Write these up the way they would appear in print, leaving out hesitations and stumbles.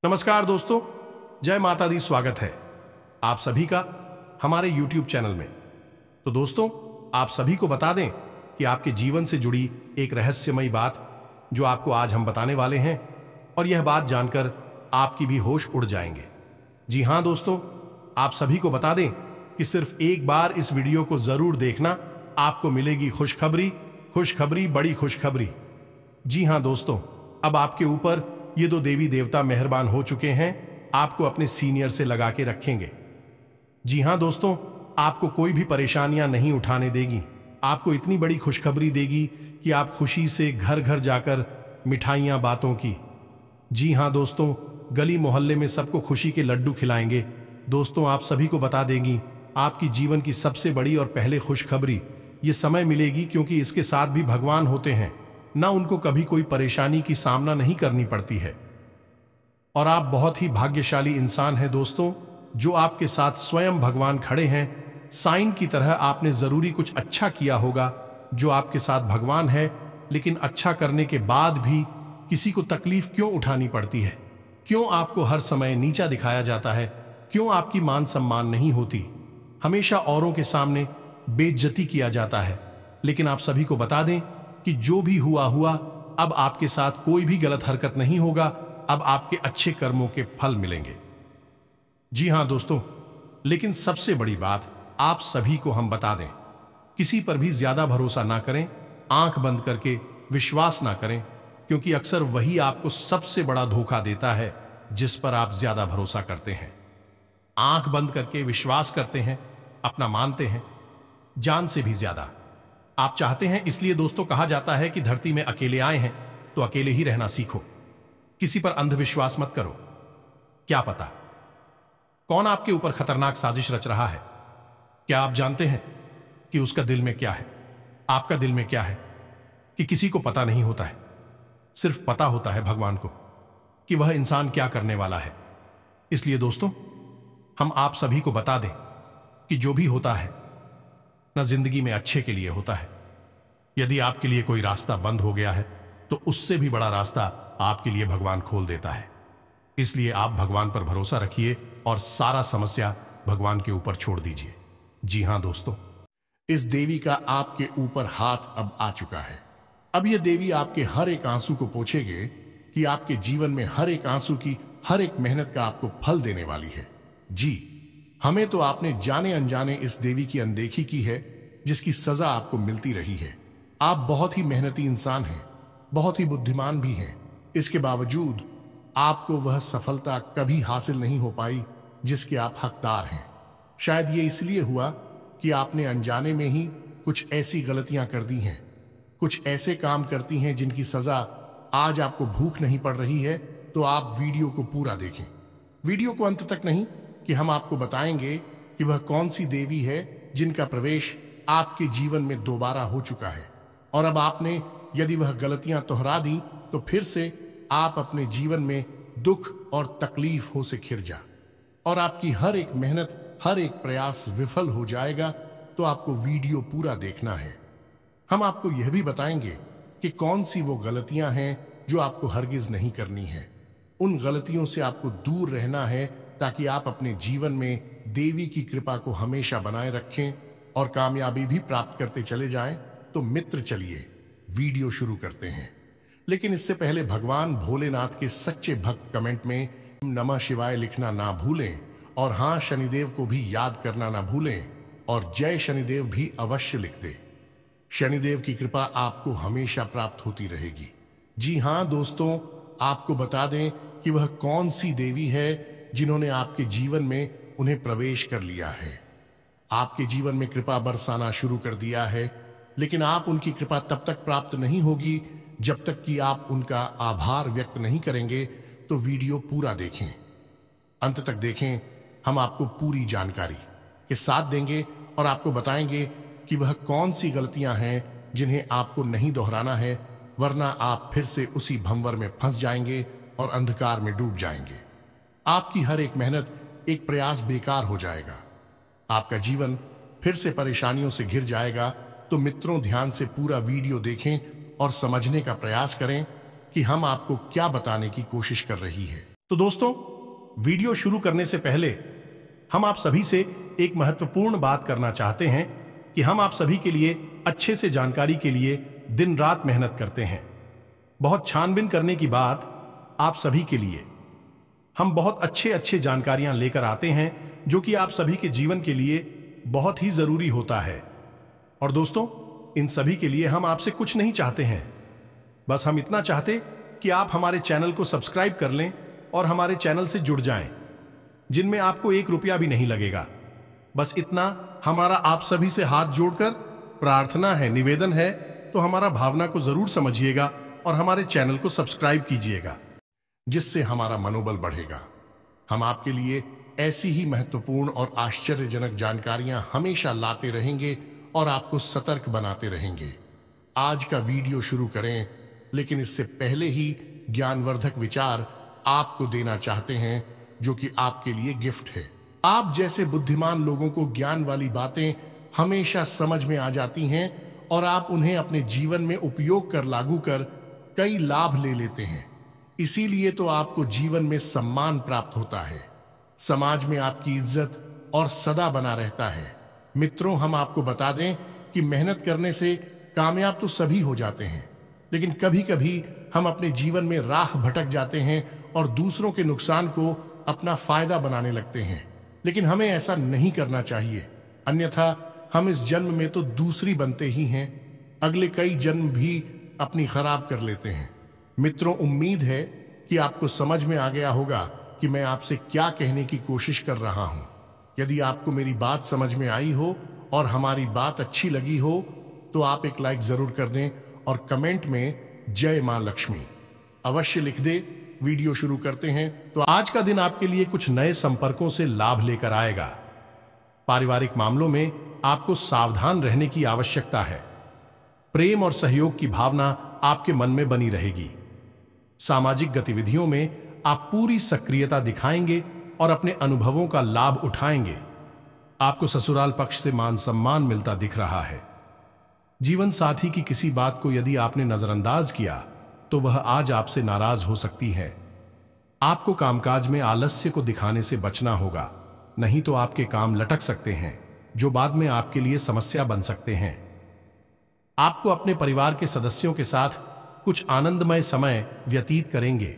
नमस्कार दोस्तों, जय माता दी। स्वागत है आप सभी का हमारे YouTube चैनल में। तो दोस्तों, आप सभी को बता दें कि आपके जीवन से जुड़ी एक रहस्यमयी बात जो आपको आज हम बताने वाले हैं, और यह बात जानकर आपकी भी होश उड़ जाएंगे। जी हां दोस्तों, आप सभी को बता दें कि सिर्फ एक बार इस वीडियो को जरूर देखना, आपको मिलेगी खुशखबरी, बड़ी खुशखबरी। जी हां दोस्तों, अब आपके ऊपर ये दो देवी देवता मेहरबान हो चुके हैं, आपको अपने सीनियर से लगा के रखेंगे। जी हां दोस्तों, आपको कोई भी परेशानियां नहीं उठाने देगी। आपको इतनी बड़ी खुशखबरी देगी कि आप खुशी से घर घर जाकर मिठाइयां बातों की। जी हां दोस्तों, गली मोहल्ले में सबको खुशी के लड्डू खिलाएंगे। दोस्तों, आप सभी को बता देंगी आपकी जीवन की सबसे बड़ी और पहले खुशखबरी ये समय मिलेगी, क्योंकि इसके साथ भी भगवान होते हैं ना, उनको कभी कोई परेशानी की सामना नहीं करनी पड़ती है। और आप बहुत ही भाग्यशाली इंसान हैं दोस्तों, जो आपके साथ स्वयं भगवान खड़े हैं। साइन की तरह आपने जरूरी कुछ अच्छा किया होगा जो आपके साथ भगवान है। लेकिन अच्छा करने के बाद भी किसी को तकलीफ क्यों उठानी पड़ती है? क्यों आपको हर समय नीचा दिखाया जाता है? क्यों आपकी मान सम्मान नहीं होती? हमेशा औरों के सामने बेइज्जती किया जाता है। लेकिन आप सभी को बता दें कि जो भी हुआ, अब आपके साथ कोई भी गलत हरकत नहीं होगा। अब आपके अच्छे कर्मों के फल मिलेंगे। जी हां दोस्तों, लेकिन सबसे बड़ी बात आप सभी को हम बता दें, किसी पर भी ज्यादा भरोसा ना करें, आंख बंद करके विश्वास ना करें, क्योंकि अक्सर वही आपको सबसे बड़ा धोखा देता है जिस पर आप ज्यादा भरोसा करते हैं। आंख बंद करके विश्वास करते हैं, अपना मानते हैं, जान से भी ज्यादा आप चाहते हैं। इसलिए दोस्तों, कहा जाता है कि धरती में अकेले आए हैं तो अकेले ही रहना सीखो। किसी पर अंधविश्वास मत करो। क्या पता कौन आपके ऊपर खतरनाक साजिश रच रहा है। क्या आप जानते हैं कि उसका दिल में क्या है, आपका दिल में क्या है? कि किसी को पता नहीं होता है। सिर्फ पता होता है भगवान को कि वह इंसान क्या करने वाला है। इसलिए दोस्तों, हम आप सभी को बता दें कि जो भी होता है ना, जिंदगी में अच्छे के लिए होता है। यदि आपके लिए कोई रास्ता बंद हो गया है तो उससे भी बड़ा रास्ता आपके लिए भगवान खोल देता है। इसलिए आप भगवान पर भरोसा रखिए और सारा समस्या भगवान के ऊपर छोड़ दीजिए। जी हां दोस्तों, इस देवी का आपके ऊपर हाथ अब आ चुका है। अब यह देवी आपके हर एक आंसू को पोंछेगे कि आपके जीवन में हर एक आंसू की, हर एक मेहनत का आपको फल देने वाली है। जी, हमें तो आपने जाने अनजाने इस देवी की अनदेखी की है, जिसकी सजा आपको मिलती रही है। आप बहुत ही मेहनती इंसान हैं, बहुत ही बुद्धिमान भी हैं। इसके बावजूद आपको वह सफलता कभी हासिल नहीं हो पाई जिसके आप हकदार हैं। शायद ये इसलिए हुआ कि आपने अनजाने में ही कुछ ऐसी गलतियां कर दी हैं, कुछ ऐसे काम करती हैं जिनकी सजा आज आपको भूख नहीं पड़ रही है। तो आप वीडियो को पूरा देखें, वीडियो को अंत तक नहीं, कि हम आपको बताएंगे कि वह कौन सी देवी है जिनका प्रवेश आपके जीवन में दोबारा हो चुका है। और अब आपने यदि वह गलतियां दोहरा दी तो फिर से आप अपने जीवन में दुख और तकलीफों से घिर जा, और आपकी हर एक मेहनत, हर एक प्रयास विफल हो जाएगा। तो आपको वीडियो पूरा देखना है। हम आपको यह भी बताएंगे कि कौन सी वो गलतियां हैं जो आपको हरगिज नहीं करनी है। उन गलतियों से आपको दूर रहना है, ताकि आप अपने जीवन में देवी की कृपा को हमेशा बनाए रखें और कामयाबी भी प्राप्त करते चले जाएं। तो मित्र, चलिए वीडियो शुरू करते हैं। लेकिन इससे पहले भगवान भोलेनाथ के सच्चे भक्त कमेंट में नमः शिवाय लिखना ना भूलें, और हां, शनिदेव को भी याद करना ना भूलें, और जय शनिदेव भी अवश्य लिख दे। शनिदेव की कृपा आपको हमेशा प्राप्त होती रहेगी। जी हां दोस्तों, आपको बता दें कि वह कौन सी देवी है जिन्होंने आपके जीवन में उन्हें प्रवेश कर लिया है, आपके जीवन में कृपा बरसाना शुरू कर दिया है। लेकिन आप उनकी कृपा तब तक प्राप्त नहीं होगी जब तक कि आप उनका आभार व्यक्त नहीं करेंगे। तो वीडियो पूरा देखें, अंत तक देखें। हम आपको पूरी जानकारी के साथ देंगे और आपको बताएंगे कि वह कौन सी गलतियां हैं जिन्हें आपको नहीं दोहराना है, वरना आप फिर से उसी भंवर में फंस जाएंगे और अंधकार में डूब जाएंगे। आपकी हर एक मेहनत, एक प्रयास बेकार हो जाएगा। आपका जीवन फिर से परेशानियों से घिर जाएगा। तो मित्रों, ध्यान से पूरा वीडियो देखें और समझने का प्रयास करें कि हम आपको क्या बताने की कोशिश कर रही है। तो दोस्तों, वीडियो शुरू करने से पहले हम आप सभी से एक महत्वपूर्ण बात करना चाहते हैं कि हम आप सभी के लिए अच्छे से जानकारी के लिए दिन रात मेहनत करते हैं। बहुत छानबीन करने की बात आप सभी के लिए हम बहुत अच्छे जानकारियां लेकर आते हैं जो कि आप सभी के जीवन के लिए बहुत ही जरूरी होता है। और दोस्तों, इन सभी के लिए हम आपसे कुछ नहीं चाहते हैं, बस हम इतना चाहते कि आप हमारे चैनल को सब्सक्राइब कर लें और हमारे चैनल से जुड़ जाएं, जिनमें आपको 1 रुपया भी नहीं लगेगा। बस इतना हमारा आप सभी से हाथ जोड़कर प्रार्थना है, निवेदन है। तो हमारा भावना को जरूर समझिएगा और हमारे चैनल को सब्सक्राइब कीजिएगा, जिससे हमारा मनोबल बढ़ेगा। हम आपके लिए ऐसी ही महत्वपूर्ण और आश्चर्यजनक जानकारियां हमेशा लाते रहेंगे और आपको सतर्क बनाते रहेंगे। आज का वीडियो शुरू करें, लेकिन इससे पहले ही ज्ञानवर्धक विचार आपको देना चाहते हैं, जो कि आपके लिए गिफ्ट है। आप जैसे बुद्धिमान लोगों को ज्ञान वाली बातें हमेशा समझ में आ जाती हैं और आप उन्हें अपने जीवन में उपयोग कर लागू कर कई लाभ ले लेते हैं। इसीलिए तो आपको जीवन में सम्मान प्राप्त होता है, समाज में आपकी इज्जत और सदा बना रहता है। मित्रों, हम आपको बता दें कि मेहनत करने से कामयाब तो सभी हो जाते हैं, लेकिन कभी कभी हम अपने जीवन में राह भटक जाते हैं और दूसरों के नुकसान को अपना फायदा बनाने लगते हैं। लेकिन हमें ऐसा नहीं करना चाहिए, अन्यथा हम इस जन्म में तो दूसरी बनते ही हैं, अगले कई जन्म भी अपनी खराब कर लेते हैं। मित्रों, उम्मीद है कि आपको समझ में आ गया होगा कि मैं आपसे क्या कहने की कोशिश कर रहा हूं। यदि आपको मेरी बात समझ में आई हो और हमारी बात अच्छी लगी हो तो आप एक लाइक जरूर कर दें और कमेंट में जय मां लक्ष्मी अवश्य लिख दे। वीडियो शुरू करते हैं। तो आज का दिन आपके लिए कुछ नए संपर्कों से लाभ लेकर आएगा। पारिवारिक मामलों में आपको सावधान रहने की आवश्यकता है। प्रेम और सहयोग की भावना आपके मन में बनी रहेगी। सामाजिक गतिविधियों में आप पूरी सक्रियता दिखाएंगे और अपने अनुभवों का लाभ उठाएंगे। आपको ससुराल पक्ष से मान सम्मान मिलता दिख रहा है। जीवन साथी की किसी बात को यदि आपने नजरअंदाज किया तो वह आज आपसे नाराज हो सकती है। आपको कामकाज में आलस्य को दिखाने से बचना होगा, नहीं तो आपके काम लटक सकते हैं, जो बाद में आपके लिए समस्या बन सकते हैं। आपको अपने परिवार के सदस्यों के साथ कुछ आनंदमय समय व्यतीत करेंगे।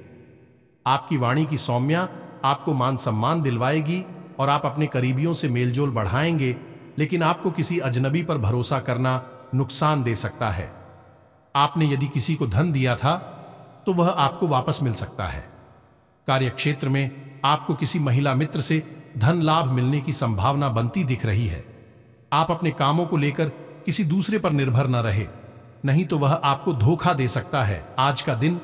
आपकी वाणी की सौम्या आपको मान सम्मान दिलवाएगी और आप अपने करीबियों से मेलजोल बढ़ाएंगे, लेकिन आपको किसी अजनबी पर भरोसा करना नुकसान दे सकता है। आपने यदि किसी को धन दिया था तो वह आपको वापस मिल सकता है। कार्यक्षेत्र में आपको किसी महिला मित्र से धन लाभ मिलने की संभावना बनती दिख रही है। आप अपने कामों को लेकर किसी दूसरे पर निर्भर न रहे, नहीं तो वह आपको धोखा दे सकता है। आज का दिन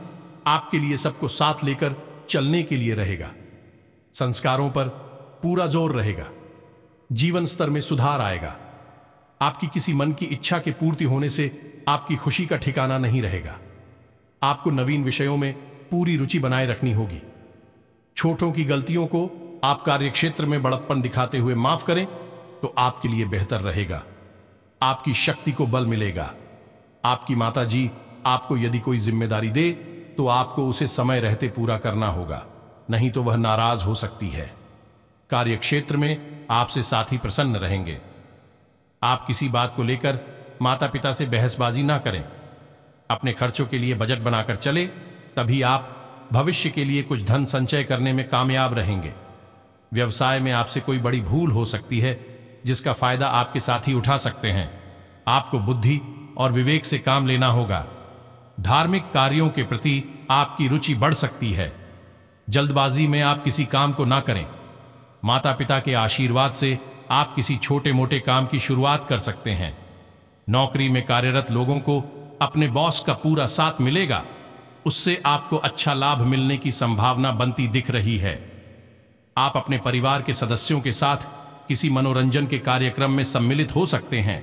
आपके लिए सबको साथ लेकर चलने के लिए रहेगा। संस्कारों पर पूरा जोर रहेगा। जीवन स्तर में सुधार आएगा। आपकी किसी मन की इच्छा के पूर्ति होने से आपकी खुशी का ठिकाना नहीं रहेगा। आपको नवीन विषयों में पूरी रुचि बनाए रखनी होगी। छोटों की गलतियों को आप कार्यक्षेत्र में बड़प्पन दिखाते हुए माफ करें तो आपके लिए बेहतर रहेगा। आपकी शक्ति को बल मिलेगा। आपकी माता जी आपको यदि कोई जिम्मेदारी दे तो आपको उसे समय रहते पूरा करना होगा, नहीं तो वह नाराज हो सकती है। कार्यक्षेत्र में आपसे साथी प्रसन्न रहेंगे। आप किसी बात को लेकर माता पिता से बहसबाजी ना करें। अपने खर्चों के लिए बजट बनाकर चले, तभी आप भविष्य के लिए कुछ धन संचय करने में कामयाब रहेंगे। व्यवसाय में आपसे कोई बड़ी भूल हो सकती है, जिसका फायदा आपके साथी उठा सकते हैं। आपको बुद्धि और विवेक से काम लेना होगा। धार्मिक कार्यों के प्रति आपकी रुचि बढ़ सकती है। जल्दबाजी में आप किसी काम को ना करें। माता पिता के आशीर्वाद से आप किसी छोटे मोटे काम की शुरुआत कर सकते हैं। नौकरी में कार्यरत लोगों को अपने बॉस का पूरा साथ मिलेगा, उससे आपको अच्छा लाभ मिलने की संभावना बनती दिख रही है। आप अपने परिवार के सदस्यों के साथ किसी मनोरंजन के कार्यक्रम में सम्मिलित हो सकते हैं।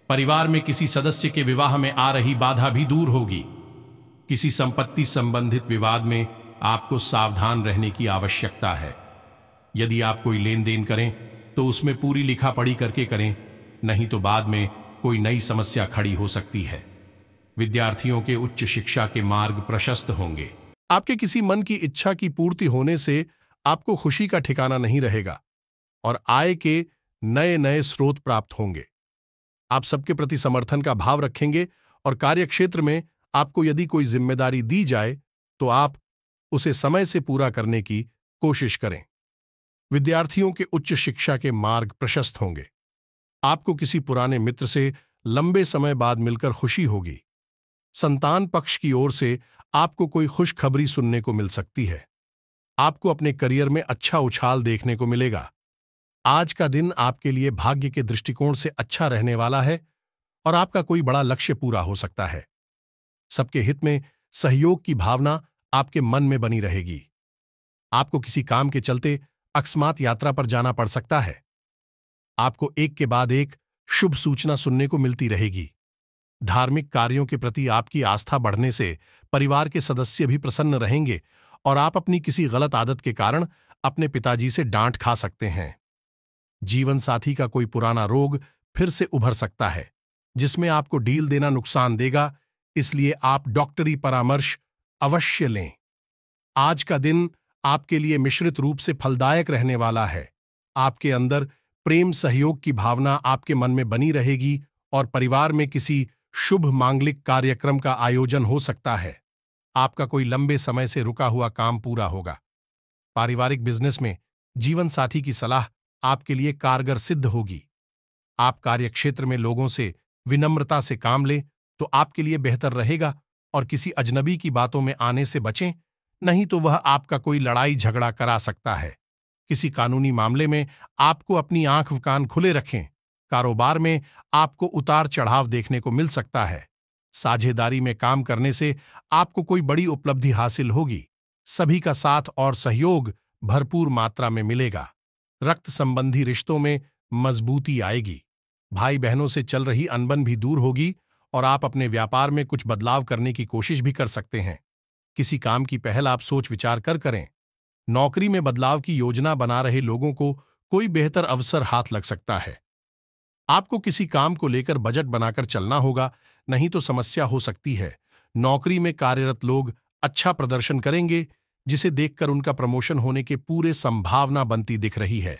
परिवार में किसी सदस्य के विवाह में आ रही बाधा भी दूर होगी। किसी संपत्ति संबंधित विवाद में आपको सावधान रहने की आवश्यकता है। यदि आप कोई लेन देन करें तो उसमें पूरी लिखा पढ़ी करके करें, नहीं तो बाद में कोई नई समस्या खड़ी हो सकती है। विद्यार्थियों के उच्च शिक्षा के मार्ग प्रशस्त होंगे। आपके किसी मन की इच्छा की पूर्ति होने से आपको खुशी का ठिकाना नहीं रहेगा और आय के नए नए स्रोत प्राप्त होंगे। आप सबके प्रति समर्थन का भाव रखेंगे और कार्यक्षेत्र में आपको यदि कोई जिम्मेदारी दी जाए तो आप उसे समय से पूरा करने की कोशिश करें। विद्यार्थियों के उच्च शिक्षा के मार्ग प्रशस्त होंगे। आपको किसी पुराने मित्र से लंबे समय बाद मिलकर खुशी होगी। संतान पक्ष की ओर से आपको कोई खुशखबरी सुनने को मिल सकती है। आपको अपने करियर में अच्छा उछाल देखने को मिलेगा। आज का दिन आपके लिए भाग्य के दृष्टिकोण से अच्छा रहने वाला है और आपका कोई बड़ा लक्ष्य पूरा हो सकता है। सबके हित में सहयोग की भावना आपके मन में बनी रहेगी। आपको किसी काम के चलते अकस्मात यात्रा पर जाना पड़ सकता है। आपको एक के बाद एक शुभ सूचना सुनने को मिलती रहेगी। धार्मिक कार्यों के प्रति आपकी आस्था बढ़ने से परिवार के सदस्य भी प्रसन्न रहेंगे और आप अपनी किसी गलत आदत के कारण अपने पिताजी से डांट खा सकते हैं। जीवन साथी का कोई पुराना रोग फिर से उभर सकता है, जिसमें आपको डील देना नुकसान देगा, इसलिए आप डॉक्टरी परामर्श अवश्य लें। आज का दिन आपके लिए मिश्रित रूप से फलदायक रहने वाला है। आपके अंदर प्रेम सहयोग की भावना आपके मन में बनी रहेगी और परिवार में किसी शुभ मांगलिक कार्यक्रम का आयोजन हो सकता है। आपका कोई लंबे समय से रुका हुआ काम पूरा होगा। पारिवारिक बिजनेस में जीवन साथी की सलाह आपके लिए कारगर सिद्ध होगी। आप कार्यक्षेत्र में लोगों से विनम्रता से काम लें तो आपके लिए बेहतर रहेगा और किसी अजनबी की बातों में आने से बचें, नहीं तो वह आपका कोई लड़ाई झगड़ा करा सकता है। किसी कानूनी मामले में आपको अपनी आंख कान खुले रखें। कारोबार में आपको उतार चढ़ाव देखने को मिल सकता है। साझेदारी में काम करने से आपको कोई बड़ी उपलब्धि हासिल होगी। सभी का साथ और सहयोग भरपूर मात्रा में मिलेगा। रक्त संबंधी रिश्तों में मजबूती आएगी। भाई बहनों से चल रही अनबन भी दूर होगी और आप अपने व्यापार में कुछ बदलाव करने की कोशिश भी कर सकते हैं। किसी काम की पहल आप सोच विचार कर करें। नौकरी में बदलाव की योजना बना रहे लोगों को कोई बेहतर अवसर हाथ लग सकता है। आपको किसी काम को लेकर बजट बनाकर चलना होगा, नहीं तो समस्या हो सकती है। नौकरी में कार्यरत लोग अच्छा प्रदर्शन करेंगे, जिसे देखकर उनका प्रमोशन होने के पूरे संभावना बनती दिख रही है।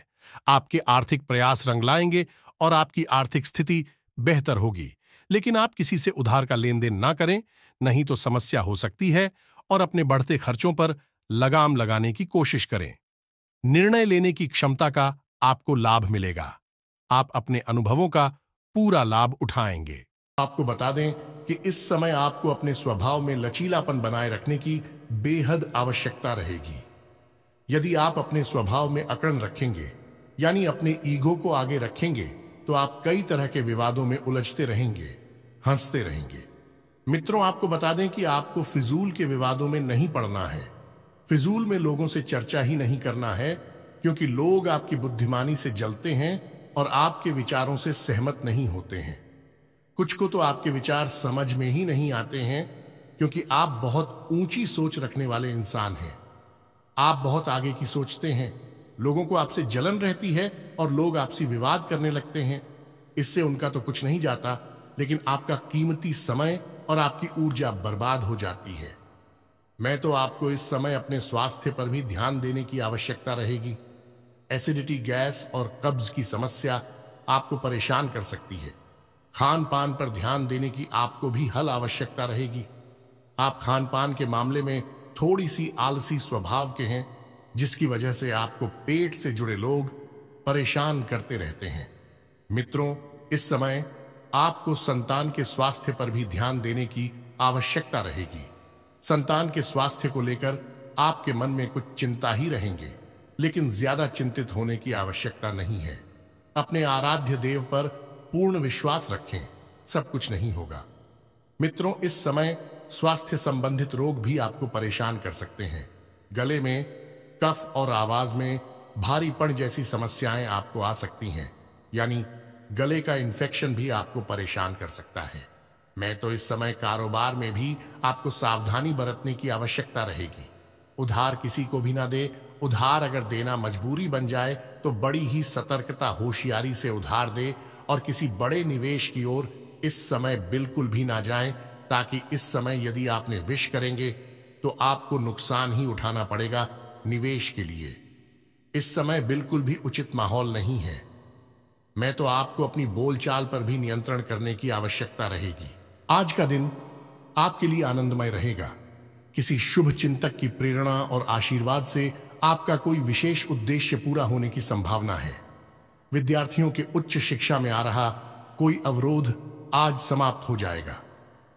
आपके आर्थिक प्रयास रंग लाएंगे और आपकी आर्थिक स्थिति बेहतर होगी, लेकिन आप किसी से उधार का लेन देन ना करें, नहीं तो समस्या हो सकती है और अपने बढ़ते खर्चों पर लगाम लगाने की कोशिश करें। निर्णय लेने की क्षमता का आपको लाभ मिलेगा। आप अपने अनुभवों का पूरा लाभ उठाएंगे। आपको बता दें कि इस समय आपको अपने स्वभाव में लचीलापन बनाए रखने की बेहद आवश्यकता रहेगी। यदि आप अपने स्वभाव में अकड़ रखेंगे, यानी अपने ईगो को आगे रखेंगे, तो आप कई तरह के विवादों में उलझते रहेंगे, हंसते रहेंगे। मित्रों, आपको बता दें कि आपको फिजूल के विवादों में नहीं पड़ना है। फिजूल में लोगों से चर्चा ही नहीं करना है, क्योंकि लोग आपकी बुद्धिमानी से जलते हैं और आपके विचारों से सहमत नहीं होते हैं। कुछ को तो आपके विचार समझ में ही नहीं आते हैं, क्योंकि आप बहुत ऊंची सोच रखने वाले इंसान हैं। आप बहुत आगे की सोचते हैं। लोगों को आपसे जलन रहती है और लोग आपसे विवाद करने लगते हैं। इससे उनका तो कुछ नहीं जाता, लेकिन आपका कीमती समय और आपकी ऊर्जा बर्बाद हो जाती है। मैं तो आपको इस समय अपने स्वास्थ्य पर भी ध्यान देने की आवश्यकता रहेगी। एसिडिटी, गैस और कब्ज की समस्या आपको परेशान कर सकती है। खान पान पर ध्यान देने की आपको भी हल आवश्यकता रहेगी। आप खान पान के मामले में थोड़ी सी आलसी स्वभाव के हैं, जिसकी वजह से आपको पेट से जुड़े लोग परेशान करते रहते हैं। मित्रों, इस समय आपको संतान के स्वास्थ्य पर भी ध्यान देने की आवश्यकता रहेगी। संतान के स्वास्थ्य को लेकर आपके मन में कुछ चिंता ही रहेंगे, लेकिन ज्यादा चिंतित होने की आवश्यकता नहीं है। अपने आराध्य देव पर पूर्ण विश्वास रखें, सब कुछ नहीं होगा। मित्रों, इस समय स्वास्थ्य संबंधित रोग भी आपको परेशान कर सकते हैं। गले में कफ और आवाज में भारीपन जैसी समस्याएं आपको आ सकती हैं, यानी गले का इन्फेक्शन भी आपको परेशान कर सकता है। मैं तो इस समय कारोबार में भी आपको सावधानी बरतने की आवश्यकता रहेगी। उधार किसी को भी ना दे। उधार अगर देना मजबूरी बन जाए तो बड़ी ही सतर्कता, होशियारी से उधार दे और किसी बड़े निवेश की ओर इस समय बिल्कुल भी ना जाएं, ताकि इस समय यदि आपने विश करेंगे तो आपको नुकसान ही उठाना पड़ेगा निवेश के लिए। इस समय बिल्कुल भी उचित माहौल नहीं है। मैं तो आपको अपनी बोलचाल पर भी नियंत्रण करने की आवश्यकता रहेगी। आज का दिन आपके लिए आनंदमय रहेगा। किसी शुभ चिंतक की प्रेरणा और आशीर्वाद से आपका कोई विशेष उद्देश्य पूरा होने की संभावना है। विद्यार्थियों के उच्च शिक्षा में आ रहा कोई अवरोध आज समाप्त हो जाएगा।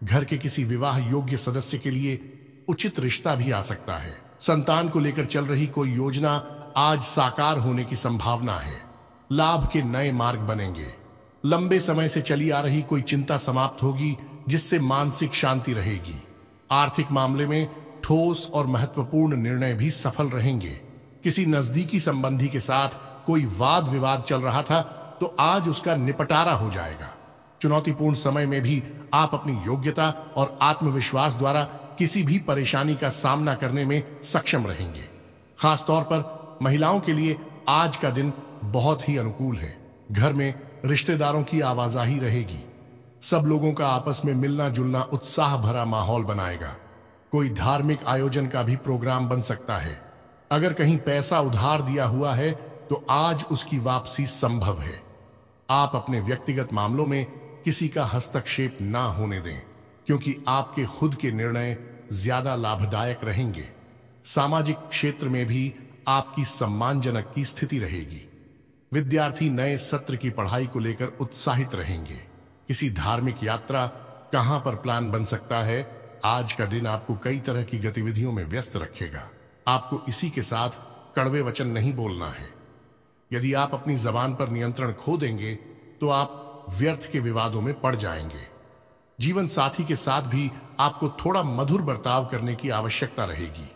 घर के किसी विवाह योग्य सदस्य के लिए उचित रिश्ता भी आ सकता है। संतान को लेकर चल रही कोई योजना आज साकार होने की संभावना है। लाभ के नए मार्ग बनेंगे। लंबे समय से चली आ रही कोई चिंता समाप्त होगी, जिससे मानसिक शांति रहेगी। आर्थिक मामले में ठोस और महत्वपूर्ण निर्णय भी सफल रहेंगे। किसी नजदीकी संबंधी के साथ कोई वाद विवाद चल रहा था तो आज उसका निपटारा हो जाएगा। चुनौतीपूर्ण समय में भी आप अपनी योग्यता और आत्मविश्वास द्वारा किसी भी परेशानी का सामना करने में सक्षम रहेंगे। खासतौर पर महिलाओं के लिए आज का दिन बहुत ही अनुकूल है। घर में रिश्तेदारों की आवाजाही रहेगी। सब लोगों का आपस में मिलना जुलना उत्साह भरा माहौल बनाएगा। कोई धार्मिक आयोजन का भी प्रोग्राम बन सकता है। अगर कहीं पैसा उधार दिया हुआ है तो आज उसकी वापसी संभव है। आप अपने व्यक्तिगत मामलों में किसी का हस्तक्षेप ना होने दें, क्योंकि आपके खुद के निर्णय ज्यादा लाभदायक रहेंगे। सामाजिक क्षेत्र में भी आपकी सम्मानजनक की स्थिति रहेगी। विद्यार्थी नए सत्र की पढ़ाई को लेकर उत्साहित रहेंगे। किसी धार्मिक यात्रा कहां पर प्लान बन सकता है। आज का दिन आपको कई तरह की गतिविधियों में व्यस्त रखेगा। आपको इसी के साथ कड़वे वचन नहीं बोलना है। यदि आप अपनी जबान पर नियंत्रण खो देंगे तो आप व्यर्थ के विवादों में पड़ जाएंगे। जीवन साथी के साथ भी आपको थोड़ा मधुर बर्ताव करने की आवश्यकता रहेगी।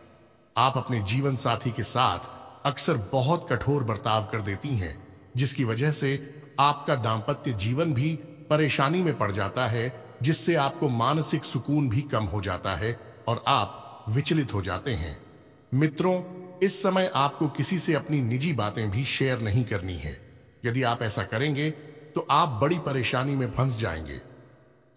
आप अपने जीवन साथी के साथ अक्सर बहुत कठोर बर्ताव कर देती हैं, जिसकी वजह से आपका दांपत्य जीवन भी परेशानी में पड़ जाता है, जिससे आपको मानसिक सुकून भी कम हो जाता है और आप विचलित हो जाते हैं। मित्रों, इस समय आपको किसी से अपनी निजी बातें भी शेयर नहीं करनी है। यदि आप ऐसा करेंगे तो आप बड़ी परेशानी में फंस जाएंगे।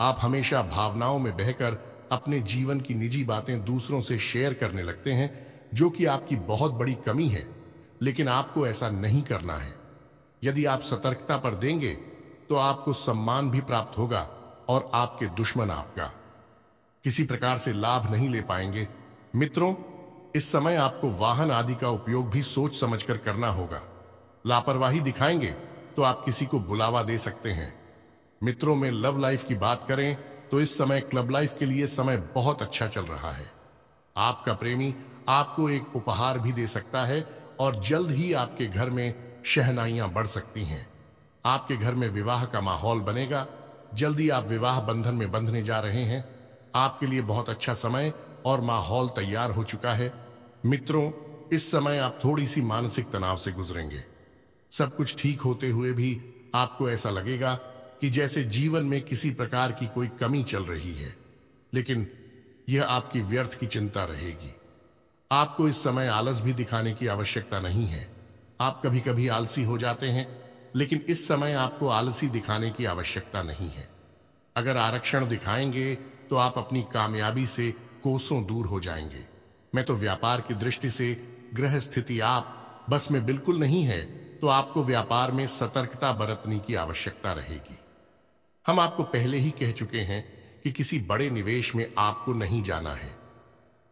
आप हमेशा भावनाओं में बहकर अपने जीवन की निजी बातें दूसरों से शेयर करने लगते हैं, जो कि आपकी बहुत बड़ी कमी है, लेकिन आपको ऐसा नहीं करना है। यदि आप सतर्कता पर देंगे तो आपको सम्मान भी प्राप्त होगा और आपके दुश्मन आपका किसी प्रकार से लाभ नहीं ले पाएंगे। मित्रों, इस समय आपको वाहन आदि का उपयोग भी सोच समझकर करना होगा। लापरवाही दिखाएंगे तो आप किसी को बुलावा दे सकते हैं। मित्रों में लव लाइफ की बात करें तो इस समय क्लब लाइफ के लिए समय बहुत अच्छा चल रहा है। आपका प्रेमी आपको एक उपहार भी दे सकता है और जल्द ही आपके घर में शहनाइयां बढ़ सकती हैं। आपके घर में विवाह का माहौल बनेगा। जल्दी आप विवाह बंधन में बंधने जा रहे हैं। आपके लिए बहुत अच्छा समय और माहौल तैयार हो चुका है। मित्रों, इस समय आप थोड़ी सी मानसिक तनाव से गुजरेंगे। सब कुछ ठीक होते हुए भी आपको ऐसा लगेगा कि जैसे जीवन में किसी प्रकार की कोई कमी चल रही है, लेकिन यह आपकी व्यर्थ की चिंता रहेगी। आपको इस समय आलस भी दिखाने की आवश्यकता नहीं है। आप कभी कभी आलसी हो जाते हैं, लेकिन इस समय आपको आलसी दिखाने की आवश्यकता नहीं है। अगर आरक्षण दिखाएंगे तो आप अपनी कामयाबी से कोसों दूर हो जाएंगे। मैं तो व्यापार की दृष्टि से ग्रह स्थिति आप बस में बिल्कुल नहीं है, तो आपको व्यापार में सतर्कता बरतने की आवश्यकता रहेगी। हम आपको पहले ही कह चुके हैं कि किसी बड़े निवेश में आपको नहीं जाना है।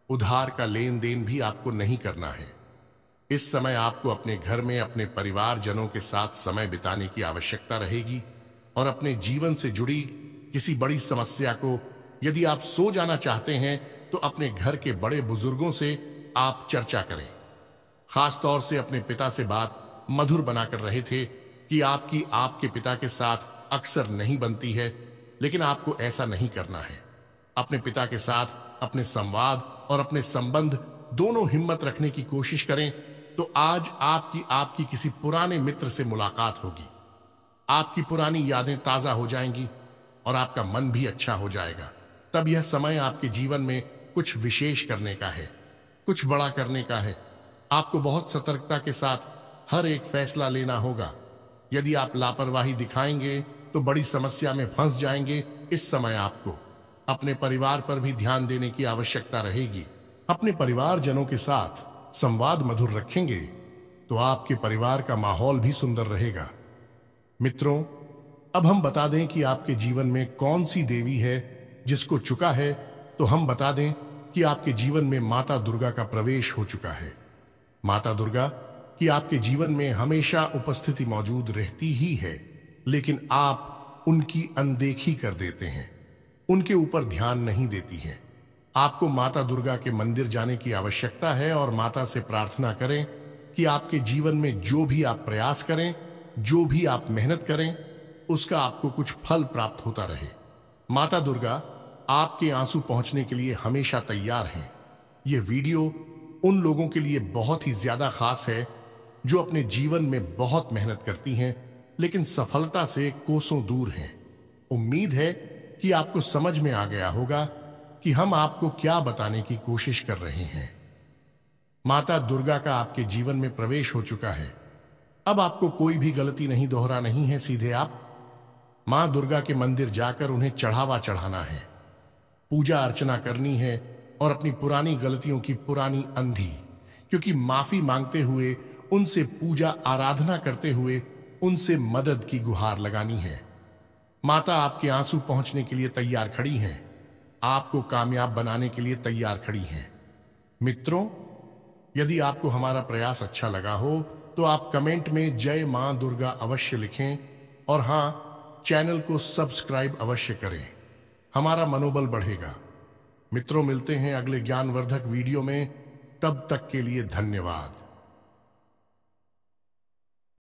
उधार का लेन देन भी आपको नहीं करना है। इस समय आपको अपने घर में अपने परिवारजनों के साथ समय बिताने की आवश्यकता रहेगी और अपने जीवन से जुड़ी किसी बड़ी समस्या को यदि आप सो जाना चाहते हैं तो अपने घर के बड़े बुजुर्गों से आप चर्चा करें। खास तौर से अपने पिता से बात मधुर बनाकर रहे थे कि आपके पिता के साथ अक्सर नहीं बनती है, लेकिन आपको ऐसा नहीं करना है। अपने पिता के साथ अपने संवाद और अपने संबंध दोनों हिम्मत रखने की कोशिश करें तो आज आपकी किसी पुराने मित्र से मुलाकात होगी। आपकी पुरानी यादें ताजा हो जाएंगी और आपका मन भी अच्छा हो जाएगा। तब यह समय आपके जीवन में कुछ विशेष करने का है, कुछ बड़ा करने का है। आपको बहुत सतर्कता के साथ हर एक फैसला लेना होगा। यदि आप लापरवाही दिखाएंगे तो बड़ी समस्या में फंस जाएंगे। इस समय आपको अपने परिवार पर भी ध्यान देने की आवश्यकता रहेगी। अपने परिवारजनों के साथ संवाद मधुर रखेंगे तो आपके परिवार का माहौल भी सुंदर रहेगा। मित्रों, अब हम बता दें कि आपके जीवन में कौन सी देवी है जिसको चुका है, तो हम बता दें कि आपके जीवन में माता दुर्गा का प्रवेश हो चुका है। माता दुर्गा की आपके जीवन में हमेशा उपस्थिति मौजूद रहती ही है, लेकिन आप उनकी अनदेखी कर देते हैं, उनके ऊपर ध्यान नहीं देती हैं। आपको माता दुर्गा के मंदिर जाने की आवश्यकता है और माता से प्रार्थना करें कि आपके जीवन में जो भी आप प्रयास करें, जो भी आप मेहनत करें, उसका आपको कुछ फल प्राप्त होता रहे। माता दुर्गा आपके आंसू पहुंचने के लिए हमेशा तैयार हैं। यह वीडियो उन लोगों के लिए बहुत ही ज्यादा खास है जो अपने जीवन में बहुत मेहनत करती हैं, लेकिन सफलता से कोसों दूर हैं। उम्मीद है कि आपको समझ में आ गया होगा कि हम आपको क्या बताने की कोशिश कर रहे हैं। माता दुर्गा का आपके जीवन में प्रवेश हो चुका है। अब आपको कोई भी गलती नहीं दोहरा नहीं है। सीधे आप मां दुर्गा के मंदिर जाकर उन्हें चढ़ावा चढ़ाना है, पूजा अर्चना करनी है और अपनी पुरानी गलतियों की पुरानी अंधी, क्योंकि माफी मांगते हुए, उनसे पूजा आराधना करते हुए उनसे मदद की गुहार लगानी है। माता आपके आंसू पहुंचने के लिए तैयार खड़ी हैं, आपको कामयाब बनाने के लिए तैयार खड़ी हैं। मित्रों, यदि आपको हमारा प्रयास अच्छा लगा हो तो आप कमेंट में जय मां दुर्गा अवश्य लिखें और हां, चैनल को सब्सक्राइब अवश्य करें, हमारा मनोबल बढ़ेगा। मित्रों, मिलते हैं अगले ज्ञानवर्धक वीडियो में, तब तक के लिए धन्यवाद।